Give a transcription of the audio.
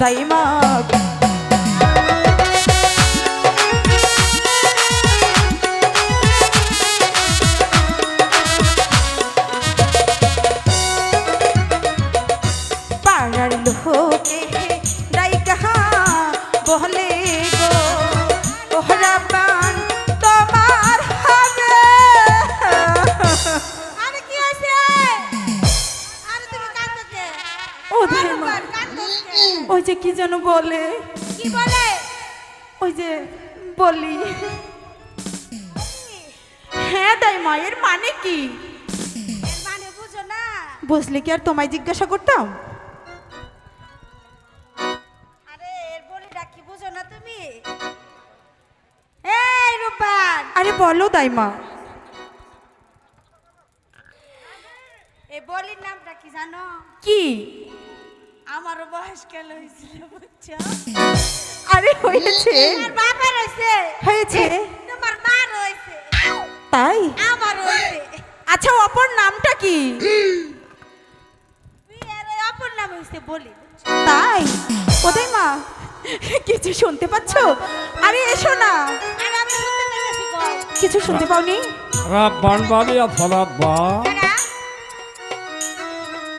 দাইমা পাড়ার লোকে ডাইকা বলে গো ওহরা পান তোমার হবে। আরে কি হইছে? আরে তুমি কাঁদছো কে? ও দাইমা কাঁদছো কে? ওই যে কি যেন বলে, কি বলে? ওই যে বলি। হ্যাঁ দাইমা, এর মানে কি? এর মানে বুঝো না? বুঝলে কি আর তোমায় জিজ্ঞাসা করতাম? আরে এর বলিটা কি বুঝো না তুমি? এই রূপবান, আরে বলো দাইমা। এই বলির নামটা কি জানো? কি? আমারও বয়সকাল হয়েছিল বুঝছো? আরে হয়েছে তোমার বাবার হয়েছে, হয়েছে তোমার মার হয়েছে, তাই? আমার হয়েছে। আচ্ছা অপর নামটা কি? বিয়ের ওই অপর নাম হয়েছে বলি। তাই? ওদের মা কিছু শুনতে পাচ্ছো? আরে এসো না। আরে আমি শুনতে পেয়েছি গো। কিছু শুনতে পাওনি? রাব্বান বাড়িয়া ফরাব্বা আরে